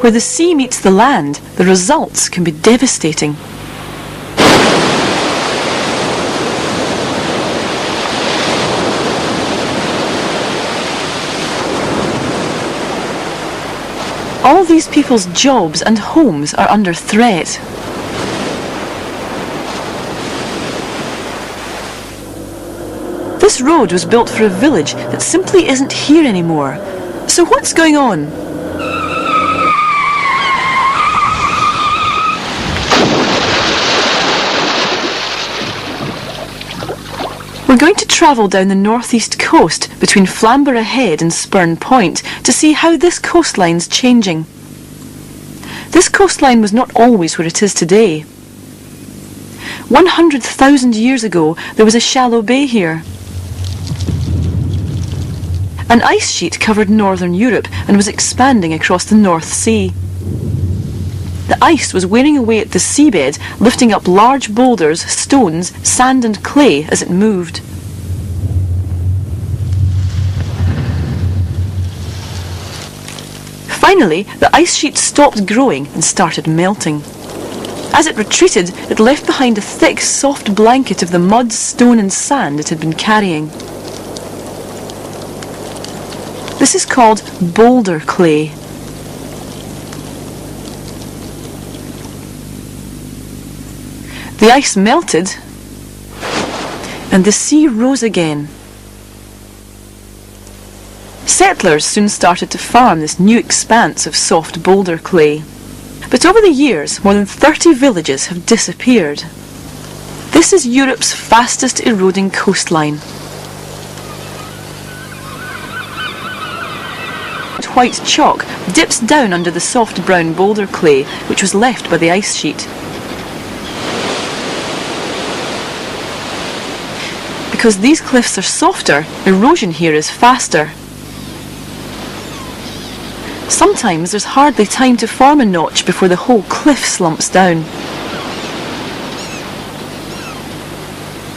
Where the sea meets the land, the results can be devastating. All these people's jobs and homes are under threat. This road was built for a village that simply isn't here anymore. So what's going on? We're going to travel down the northeast coast between Flamborough Head and Spurn Point to see how this coastline's changing. This coastline was not always where it is today. 100,000 years ago, there was a shallow bay here. An ice sheet covered northern Europe and was expanding across the North Sea. The ice was wearing away at the seabed, lifting up large boulders, stones, sand and clay as it moved. Finally, the ice sheet stopped growing and started melting. As it retreated, it left behind a thick, soft blanket of the mud, stone and sand it had been carrying. This is called boulder clay. The ice melted and the sea rose again. Settlers soon started to farm this new expanse of soft boulder clay. But over the years, more than 30 villages have disappeared. This is Europe's fastest eroding coastline. White chalk dips down under the soft brown boulder clay which was left by the ice sheet. Because these cliffs are softer, erosion here is faster. Sometimes there's hardly time to form a notch before the whole cliff slumps down.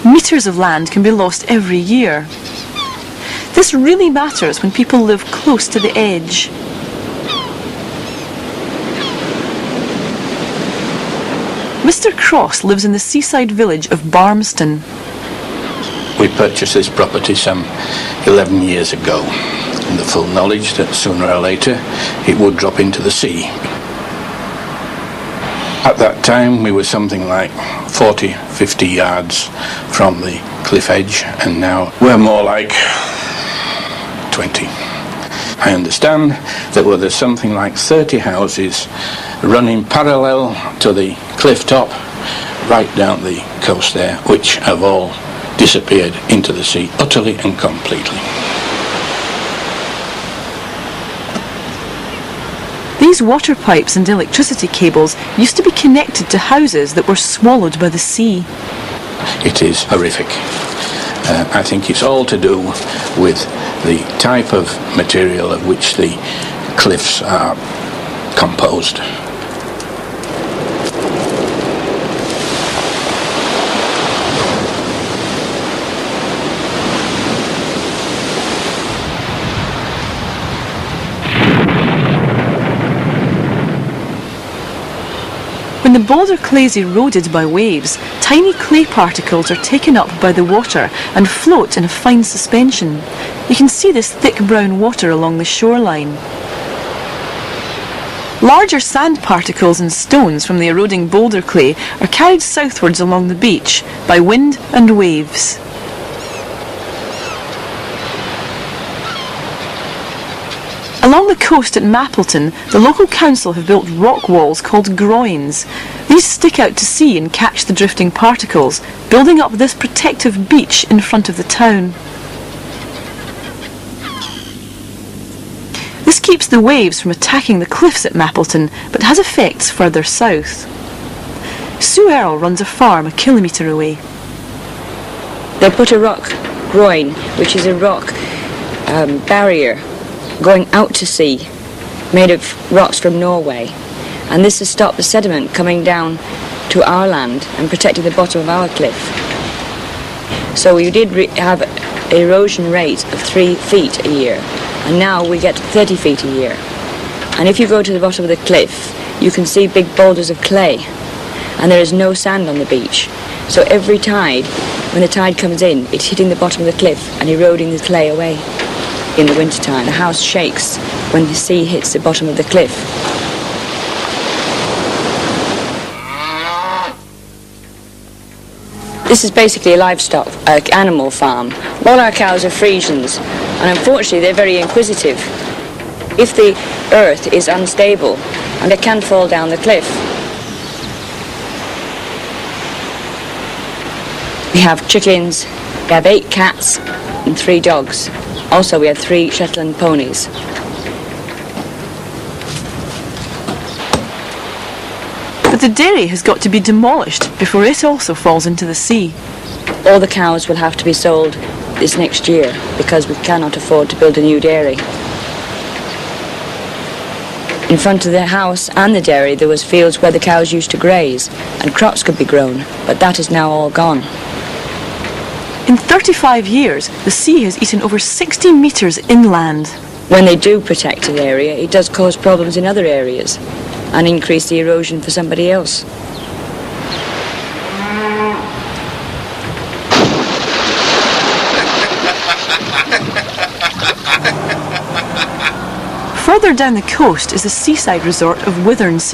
Meters of land can be lost every year. This really matters when people live close to the edge. Mr. Cross lives in the seaside village of Barmston. We purchased this property some 11 years ago, in the full knowledge that sooner or later it would drop into the sea. At that time we were something like 40, 50 yards from the cliff edge, and now we're more like 20. I understand that there's something like 30 houses running parallel to the cliff top right down the coast there, which have all disappeared into the sea utterly and completely. These water pipes and electricity cables used to be connected to houses that were swallowed by the sea. It is horrific. I think it's all to do with the type of material of which the cliffs are composed. When the boulder clay is eroded by waves, tiny clay particles are taken up by the water and float in a fine suspension. You can see this thick brown water along the shoreline. Larger sand particles and stones from the eroding boulder clay are carried southwards along the beach by wind and waves. Along the coast at Mappleton, the local council have built rock walls called groins. These stick out to sea and catch the drifting particles, building up this protective beach in front of the town. This keeps the waves from attacking the cliffs at Mappleton, but has effects further south. Sue Earle runs a farm a kilometre away. They'll put a rock groin, which is a rock barrier going out to sea, made of rocks from Norway, and this has stopped the sediment coming down to our land and protected the bottom of our cliff. So we did have an erosion rate of 3 feet a year, and now we get 30 feet a year. And if you go to the bottom of the cliff, you can see big boulders of clay. And there is no sand on the beach. So every tide, when the tide comes in, it's hitting the bottom of the cliff and eroding the clay away. In the wintertime, the house shakes when the sea hits the bottom of the cliff. This is basically a livestock, animal farm. All our cows are Friesians, and unfortunately they're very inquisitive. If the earth is unstable, and they can fall down the cliff. We have chickens, we have 8 cats, and 3 dogs. Also, we have 3 Shetland ponies. But the dairy has got to be demolished before it also falls into the sea. All the cows will have to be sold this next year because we cannot afford to build a new dairy. In front of the house and the dairy there was fields where the cows used to graze and crops could be grown, but that is now all gone. In 35 years, the sea has eaten over 60 metres inland. When they do protect an area, it does cause problems in other areas and increase the erosion for somebody else. Further down the coast is the seaside resort of Holderness.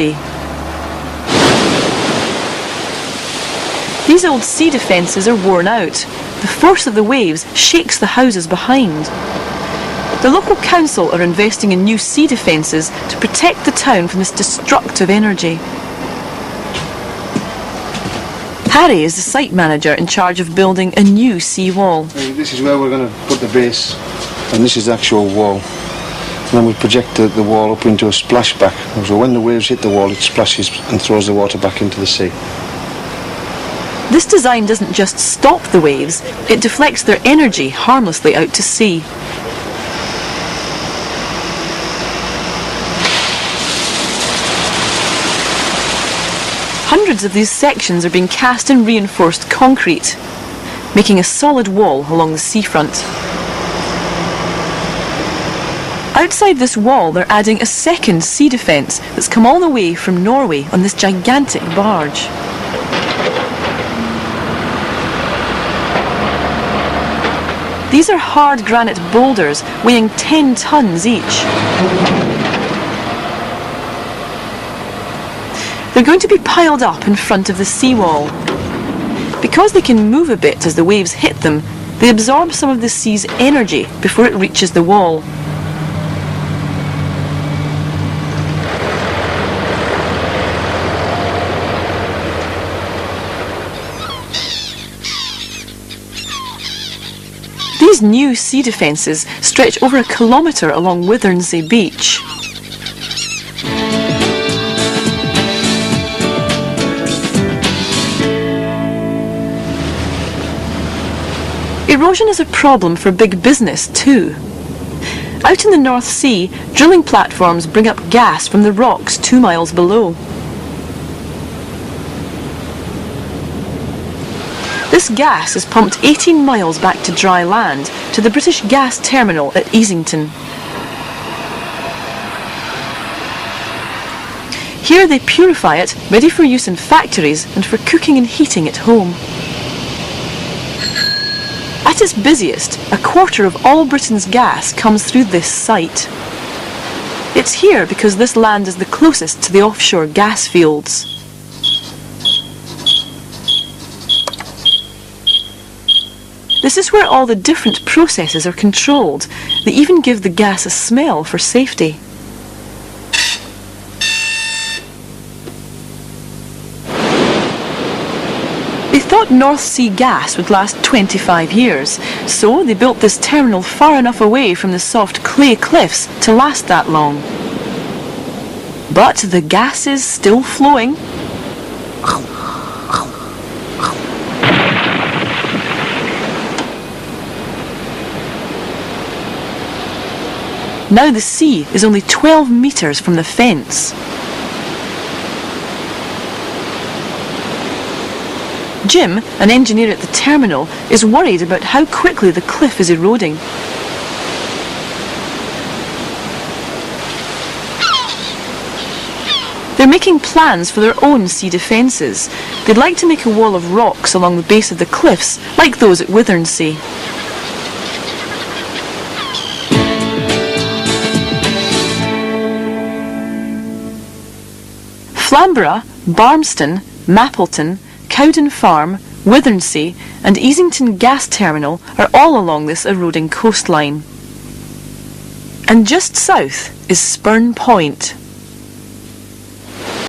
These old sea defences are worn out. The force of the waves shakes the houses behind. The local council are investing in new sea defences to protect the town from this destructive energy. Harry is the site manager in charge of building a new sea wall. This is where we're going to put the base, and this is the actual wall. And then we project the wall up into a splashback. So when the waves hit the wall, it splashes and throws the water back into the sea. This design doesn't just stop the waves, it deflects their energy harmlessly out to sea. Hundreds of these sections are being cast in reinforced concrete, making a solid wall along the seafront. Outside this wall, they're adding a second sea defence that's come all the way from Norway on this gigantic barge. These are hard granite boulders weighing 10 tons each. They're going to be piled up in front of the seawall. Because they can move a bit as the waves hit them, they absorb some of the sea's energy before it reaches the wall. These new sea defences stretch over a kilometre along Holderness beach. Erosion is a problem for big business too. Out in the North Sea, drilling platforms bring up gas from the rocks 2 miles below. This gas is pumped 18 miles back to dry land to the British gas terminal at Easington. Here they purify it, ready for use in factories and for cooking and heating at home. At its busiest, a quarter of all Britain's gas comes through this site. It's here because this land is the closest to the offshore gas fields. This is where all the different processes are controlled. They even give the gas a smell for safety. They thought North Sea gas would last 25 years, so they built this terminal far enough away from the soft clay cliffs to last that long. But the gas is still flowing. Now the sea is only 12 metres from the fence. Jim, an engineer at the terminal, is worried about how quickly the cliff is eroding. They're making plans for their own sea defences. They'd like to make a wall of rocks along the base of the cliffs, like those at Withernsea. Flamborough, Barmston, Mappleton, Cowden Farm, Withernsea and Easington Gas Terminal are all along this eroding coastline. And just south is Spurn Point.